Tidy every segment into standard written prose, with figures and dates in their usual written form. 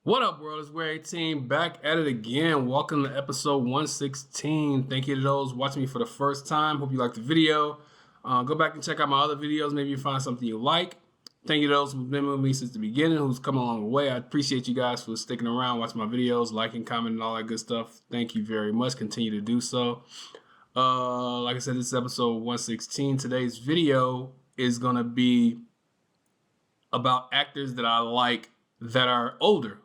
What up, world? It's Wear 18 back at it again. Welcome to episode 116. Thank you to those watching me for the first time. Hope you liked the video. Go back and check out my other videos. Maybe you find something you like. Thank you to those who've been with me since the beginning, who's come along the way. I appreciate you guys for sticking around, watching my videos, liking, commenting, all that good stuff. Thank you very much. Continue to do so. Like I said, this is episode 116. Today's video is going to be about actors that I like that are older.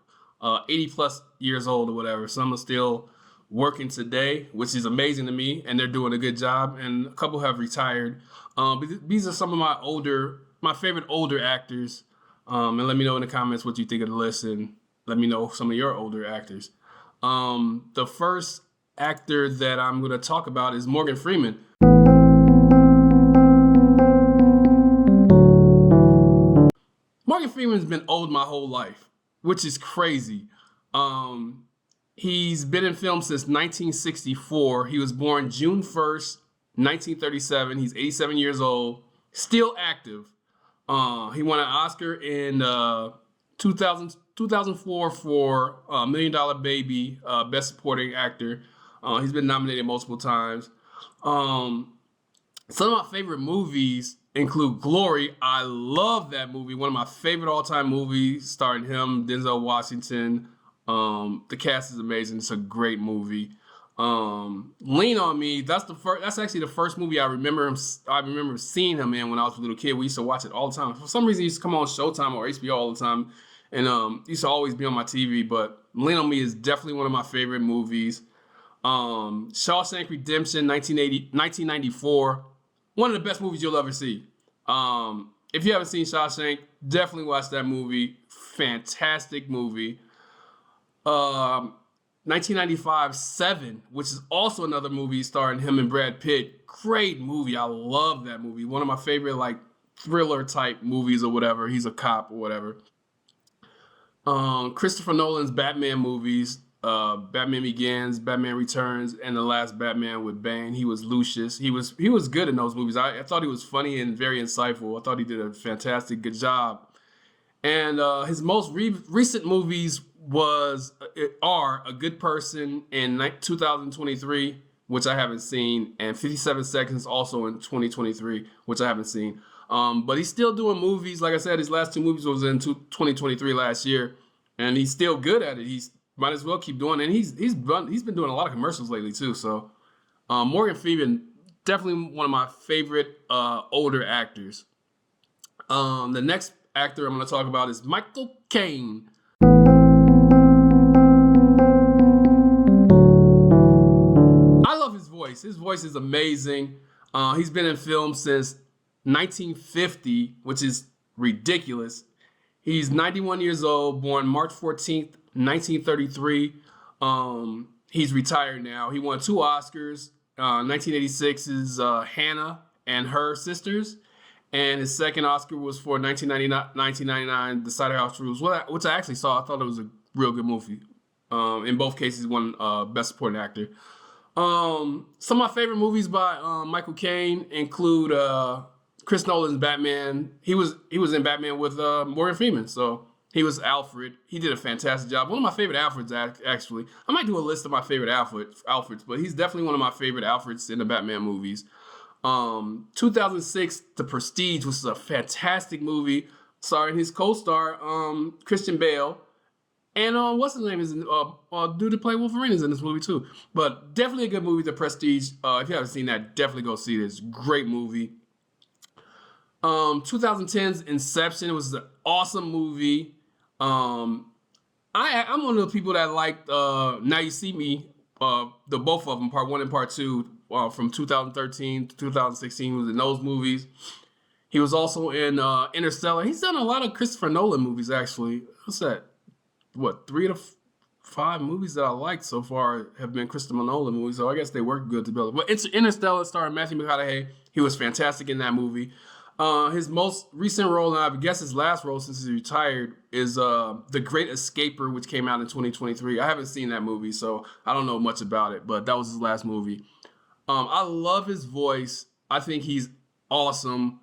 80 plus years old or whatever. Some are still working today, which is amazing to me, and they're doing a good job. And a couple have retired. These are some of my favorite older actors. And let me know in the comments what you think of the list, and let me know some of your older actors. The first actor that I'm going to talk about is Morgan Freeman. Morgan Freeman's been old my whole life, which is crazy. He's been in film since 1964. He was born June 1st, 1937. He's 87 years old, still active. He won an Oscar in 2004 for Million Dollar Baby, Best Supporting Actor. He's been nominated multiple times. Some of my favorite movies include Glory. I love that movie. One of my favorite all-time movies, starring him, Denzel Washington. The cast is amazing. It's a great movie. Lean on Me. That's actually the first movie I remember seeing him in when I was a little kid. We used to watch it all the time. For some reason, it used to come on Showtime or HBO all the time, and used to always be on my TV. But Lean on Me is definitely one of my favorite movies. Shawshank Redemption, 1994. One of the best movies you'll ever see. If you haven't seen Shawshank, definitely watch that movie. Fantastic movie. 1995, Seven, which is also another movie starring him and Brad Pitt. Great movie. I love that movie. One of my favorite thriller type movies or whatever. He's a cop or whatever. Christopher Nolan's Batman movies. Batman Begins, Batman Returns, and the last Batman with Bane. He was Lucius. He was good in those movies. I thought he was funny and very insightful. I thought he did a fantastic, good job. And his most recent movies are A Good Person in 2023, which I haven't seen, and 57 Seconds also in 2023, which I haven't seen. But he's still doing movies. Like I said, his last two movies was in 2023 last year, and he's still good at it. He's might as well keep doing it. And he's been doing a lot of commercials lately too. So Morgan Freeman, definitely one of my favorite older actors. The next actor I'm going to talk about is Michael Caine. I love his voice. His voice is amazing. He's been in film since 1950, which is ridiculous. He's 91 years old, born March 14th, 1933. He's retired now. He won 2 Oscars. 1986's Hannah and Her Sisters. And his second Oscar was for 1999, The Cider House Rules, which I actually saw. I thought it was a real good movie. In both cases, he won Best Supporting Actor. Some of my favorite movies by Michael Caine include Chris Nolan's Batman. He was in Batman with Morgan Freeman, so he was Alfred. He did a fantastic job. One of my favorite Alfreds, actually. I might do a list of my favorite Alfreds, but he's definitely one of my favorite Alfreds in the Batman movies. 2006, The Prestige, which is a fantastic movie, starring his co-star Christian Bale. And what's his name is dude to play Wolverine is in this movie too. But definitely a good movie, The Prestige. If you haven't seen that, definitely go see this. Great movie. 2010's Inception. It was an awesome movie. I'm one of the people that liked Now You See Me, the both of them, part 1 and part 2, from 2013 to 2016. He was in those movies. He was also in Interstellar. He's done a lot of Christopher Nolan movies, actually. What's that? 3 to 5 movies that I liked so far have been Christopher Nolan movies, so I guess they work good together. But it's Interstellar, starring Matthew McConaughey. He was fantastic in that movie. His most recent role, and I guess his last role since he retired, is The Great Escaper, which came out in 2023. I haven't seen that movie, so I don't know much about it, but that was his last movie. I love his voice. I think he's awesome.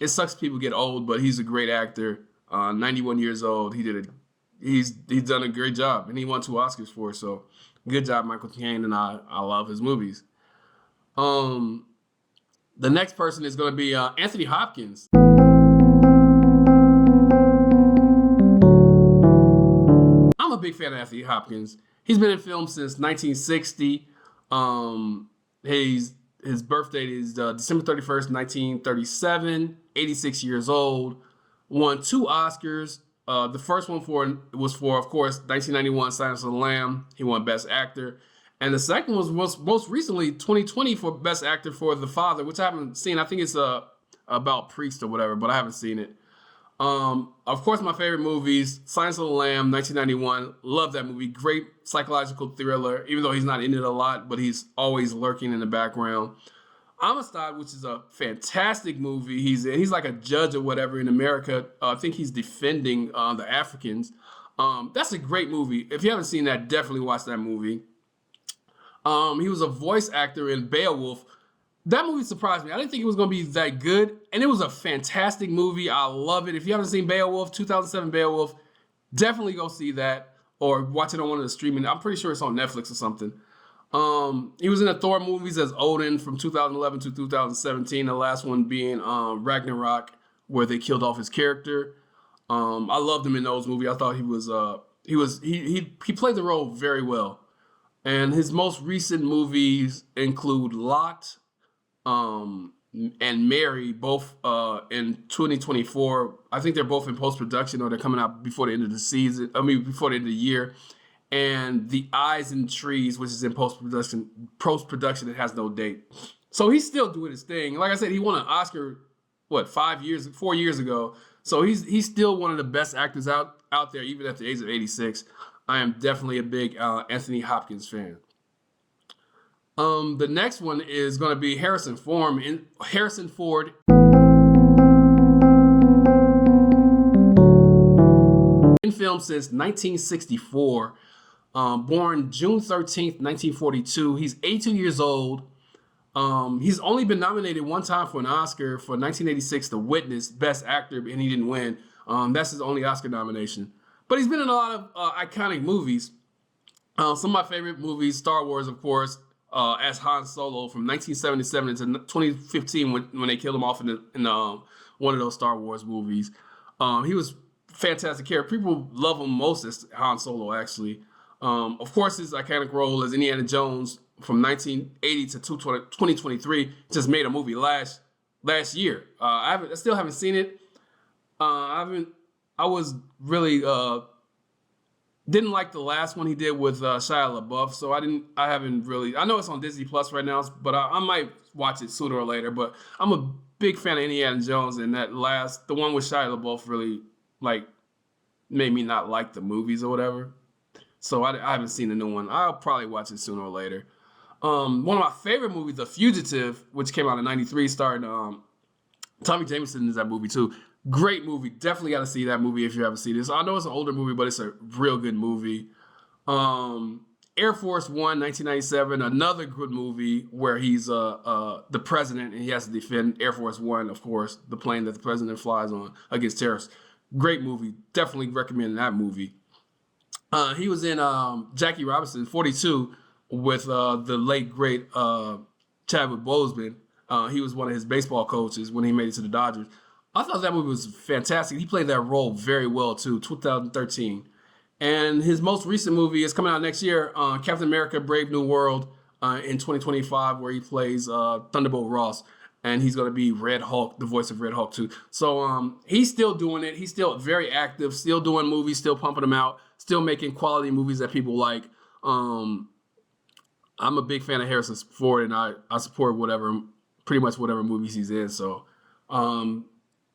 It sucks people get old, but he's a great actor. 91 years old. He did a he's done a great job, and he won 2 Oscars for it. So good job, Michael Caine, and I love his movies. The next person is going to be Anthony Hopkins. I'm a big fan of Anthony Hopkins. He's been in film since 1960. His birthday is December 31st, 1937. 86 years old. Won 2 Oscars. The first one was for, of course, 1991 Silence of the Lamb. He won Best Actor. And the second was most recently 2020 for Best Actor for The Father, which I haven't seen. I think it's about priest or whatever, but I haven't seen it. Of course, my favorite movies, Silence of the Lamb, 1991. Love that movie. Great psychological thriller, even though he's not in it a lot, but he's always lurking in the background. Amistad, which is a fantastic movie. He's like a judge or whatever in America. I think he's defending the Africans. That's a great movie. If you haven't seen that, definitely watch that movie. He was a voice actor in Beowulf. That movie surprised me. I didn't think it was going to be that good, and it was a fantastic movie. I love it. If you haven't seen Beowulf, 2007 Beowulf, definitely go see that or watch it on one of the streaming. I'm pretty sure it's on Netflix or something. He was in the Thor movies as Odin from 2011 to 2017. The last one being Ragnarok, where they killed off his character. I loved him in those movies. I thought he played the role very well. And his most recent movies include Lot and Mary, both in 2024. I think they're both in post-production, or they're coming out before the end of the season. Before the end of the year. And The Eyes and Trees, which is in post-production. It has no date. So he's still doing his thing. Like I said, he won an Oscar, 4 years ago. So he's still one of the best actors out there, even at the age of 86. I am definitely a big Anthony Hopkins fan. The next one is going to be Harrison Ford. In film since 1964. Born June 13th, 1942. He's 82 years old. He's only been nominated one time for an Oscar for 1986, The Witness, Best Actor, and he didn't win. That's his only Oscar nomination. But he's been in a lot of iconic movies. Some of my favorite movies, Star Wars, of course, as Han Solo from 1977 to 2015 when they killed him off in one of those Star Wars movies. He was fantastic character. People love him most as Han Solo, actually. Of course, his iconic role as Indiana Jones from 1980 to 2023 just made a movie last year. I still haven't seen it. I was really didn't like the last one he did with Shia LaBeouf, so I haven't really. I know it's on Disney Plus right now, but I might watch it sooner or later. But I'm a big fan of Indiana Jones, and the one with Shia LaBeouf really made me not like the movies or whatever. So I haven't seen the new one. I'll probably watch it sooner or later. One of my favorite movies, The Fugitive, which came out in '93, starring Tommy Jameson is that movie too. Great movie. Definitely got to see that movie if you haven't seen it. So I know it's an older movie, but it's a real good movie. Air Force One, 1997, another good movie where he's the president and he has to defend Air Force One, of course, the plane that the president flies on against terrorists. Great movie. Definitely recommend that movie. He was in Jackie Robinson, 42, with the late, great Chadwick Boseman. He was one of his baseball coaches when he made it to the Dodgers. I thought that movie was fantastic. He played that role very well, too, 2013. And his most recent movie is coming out next year, Captain America Brave New World, in 2025, where he plays Thunderbolt Ross. And he's going to be Red Hulk, the voice of Red Hulk, too. So he's still doing it. He's still very active, still doing movies, still pumping them out, still making quality movies that people like. I'm a big fan of Harrison Ford, and I support pretty much whatever movies he's in. So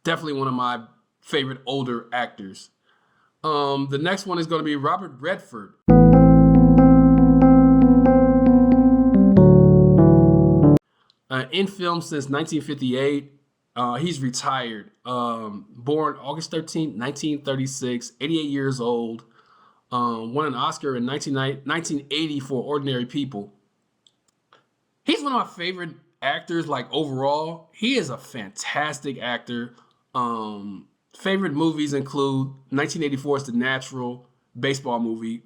definitely one of my favorite older actors. The next one is going to be Robert Redford. In film since 1958. He's retired. Born August 13th, 1936, 88 years old. Won an Oscar in 1980 for Ordinary People. He's one of my favorite actors, overall. He is a fantastic actor. Favorite movies include 1984's The Natural, baseball movie.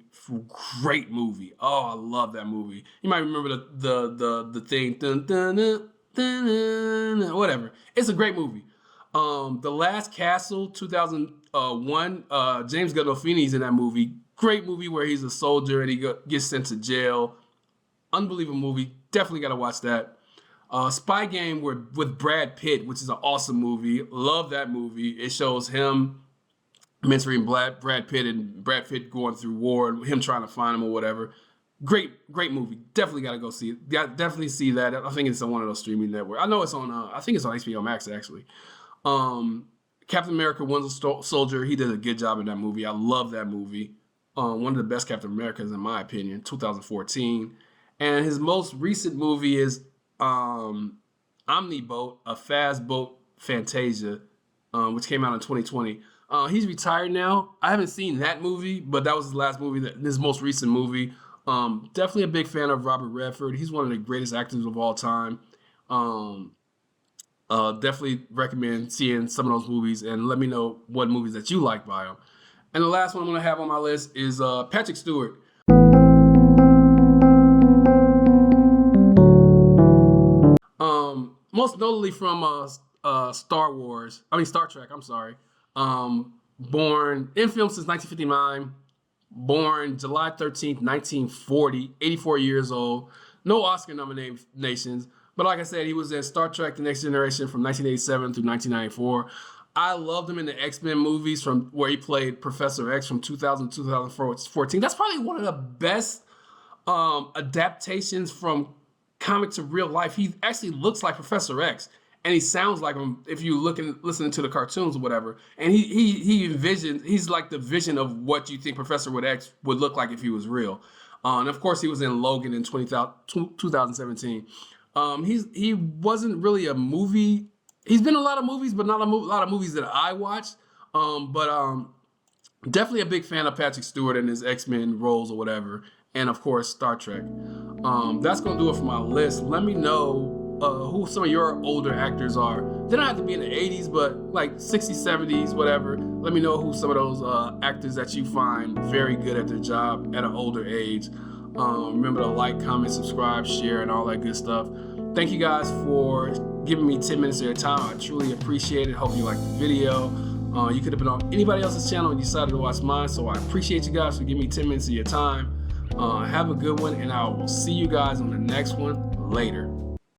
Great movie. Oh, I love that movie. You might remember the thing, dun, dun, dun, dun, dun, dun, whatever. It's a great movie. The Last Castle, 2001. James Gandolfini's in that movie. Great movie where he's a soldier and he gets sent to jail. Unbelievable movie. Definitely got to watch that. Spy Game with Brad Pitt, which is an awesome movie. Love that movie. It shows him mentoring Brad Pitt and Brad Pitt going through war and him trying to find him or whatever. Great movie. Definitely got to go see it. Definitely see that. I think it's on one of those streaming networks. I know it's on, I think it's on HBO Max actually. Captain America Winter Soldier, he did a good job in that movie. I love that movie. One of the best Captain Americas in my opinion, 2014. And his most recent movie is Omniboat, a fast boat Fantasia, which came out in 2020. He's retired now. I haven't seen that movie, but that was his last movie, his most recent movie. Definitely a big fan of Robert Redford. He's one of the greatest actors of all time. Definitely recommend seeing some of those movies and let me know what movies that you like by him. And the last one I'm going to have on my list is Patrick Stewart. Most notably from Star Trek, I'm sorry. Born in film since 1959. Born July 13th, 1940, 84 years old. No Oscar nominations. But like I said, he was in Star Trek The Next Generation from 1987 through 1994. I loved him in the X-Men movies from where he played Professor X from 2000 to 2014. That's probably one of the best adaptations from comic to real life. He actually looks like Professor X. And he sounds like him if you listening to the cartoons or whatever. And he's like the vision of what you think Professor X would look like if he was real. And of course, he was in Logan in 2017. He wasn't really a movie. He's been in a lot of movies, but not a lot of movies that I watched. Definitely a big fan of Patrick Stewart and his X-Men roles or whatever. And of course, Star Trek. That's going to do it for my list. Let me know who some of your older actors are. They don't have to be in the 80s, but like 60s, 70s, whatever. Let me know who some of those actors that you find very good at their job at an older age. Remember to like, comment, subscribe, share, and all that good stuff. Thank you guys for giving me 10 minutes of your time. I truly appreciate it. Hope you liked the video. You could have been on anybody else's channel and you decided to watch mine, so I appreciate you guys for giving me 10 minutes of your time. Have a good one, and I will see you guys on the next one later.